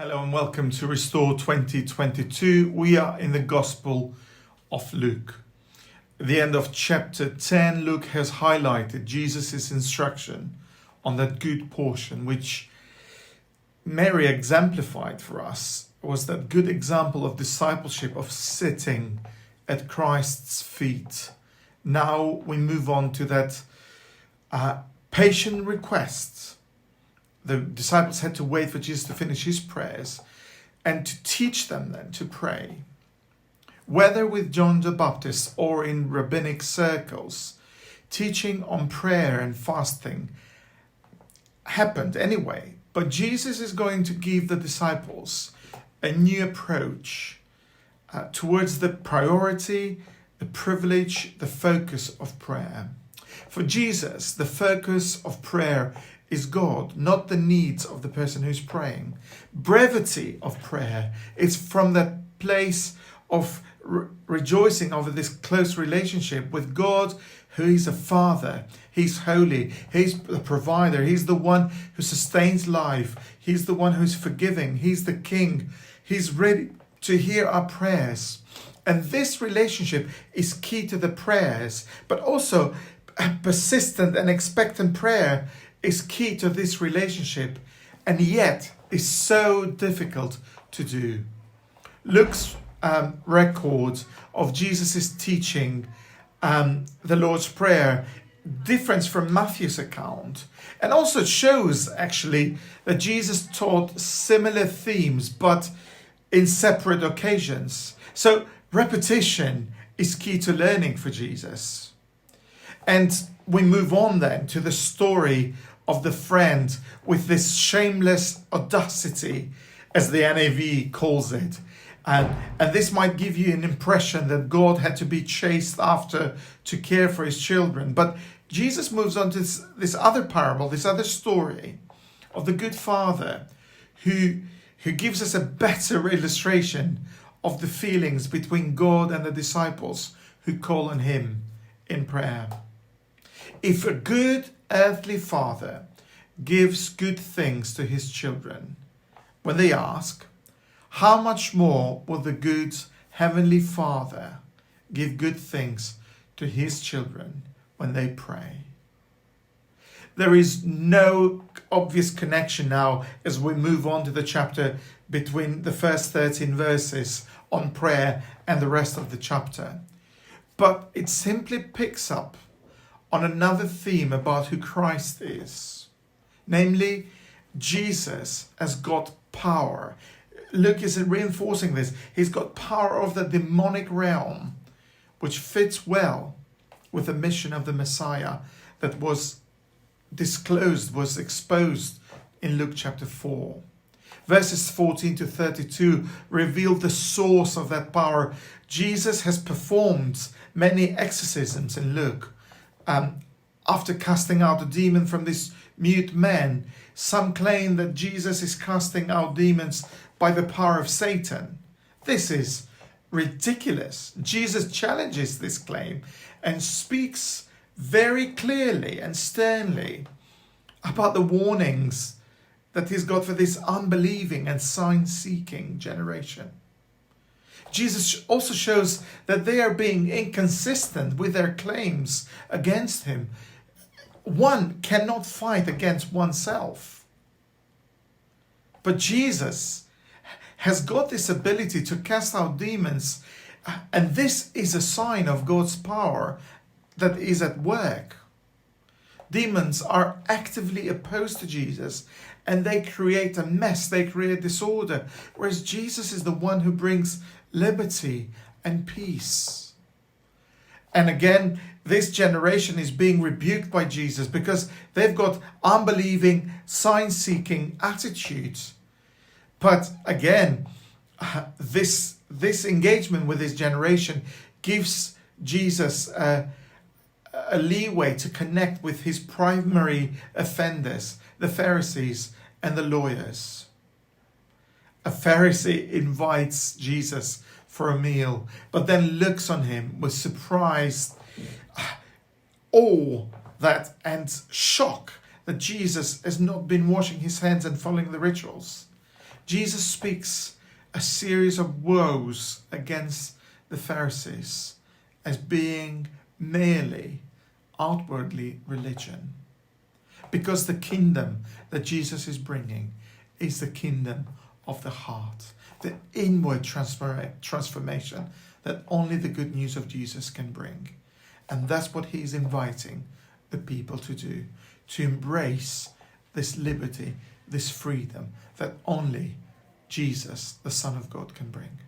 Hello and welcome to Restore 2022. We are in the Gospel of Luke. At the end of chapter 10, Luke has highlighted Jesus' instruction on that good portion, which Mary exemplified for us, was that good example of discipleship, of sitting at Christ's feet. Now we move on to that patient request. The disciples had to wait for Jesus to finish his prayers and to teach them then to pray. Whether with John the Baptist or in rabbinic circles, teaching on prayer and fasting happened anyway. But Jesus is going to give the disciples a new approach towards the priority, the privilege, the focus of prayer. For Jesus, the focus of prayer is God, not the needs of the person who's praying. Brevity of prayer is from that place of rejoicing over this close relationship with God, who is a Father. He's holy. He's the provider. He's the one who sustains life. He's the one who's forgiving. He's the King. He's ready to hear our prayers. And this relationship is key to the prayers, but also persistent and expectant prayer is key to this relationship, and yet is so difficult to do. Luke's record of Jesus' teaching the Lord's Prayer differs from Matthew's account, and also shows actually that Jesus taught similar themes but in separate occasions. So repetition is key to learning for Jesus. And we move on then to the story of the friend with this shameless audacity, as the NAV calls it. And this might give you an impression that God had to be chased after to care for his children. But Jesus moves on to this other parable, this other story of the good father who gives us a better illustration of the feelings between God and the disciples who call on him in prayer. If a good earthly father gives good things to his children when they ask, how much more will the good heavenly Father give good things to his children when they pray? There is no obvious connection now as we move on to the chapter between the first 13 verses on prayer and the rest of the chapter. But it simply picks up on another theme about who Christ is. Namely, Jesus has got power. Luke is reinforcing this. He's got power of the demonic realm, which fits well with the mission of the Messiah that was disclosed, was exposed in Luke chapter 4. Verses 14 to 32 reveal the source of that power. Jesus has performed many exorcisms in Luke. After casting out a demon from this mute man, some claim that Jesus is casting out demons by the power of Satan. This is ridiculous. Jesus challenges this claim and speaks very clearly and sternly about the warnings that he's got for this unbelieving and sign-seeking generation. Jesus also shows that they are being inconsistent with their claims against him. One cannot fight against oneself. But Jesus has got this ability to cast out demons, and this is a sign of God's power that is at work. Demons are actively opposed to Jesus, and they create a mess, they create disorder, whereas Jesus is the one who brings liberty and peace. And again, this generation is being rebuked by Jesus because they've got unbelieving, sign-seeking attitudes. But again, this engagement with this generation gives Jesus a leeway to connect with his primary offenders, the Pharisees and the lawyers. A Pharisee invites Jesus for a meal, but then looks on him with surprise, awe, and shock that Jesus has not been washing his hands and following the rituals. Jesus speaks a series of woes against the Pharisees as being merely outwardly religion. Because the kingdom that Jesus is bringing is the kingdom of the heart, the inward transformation that only the good news of Jesus can bring. And that's what he's inviting the people to do, to embrace this liberty, this freedom that only Jesus, the Son of God, can bring.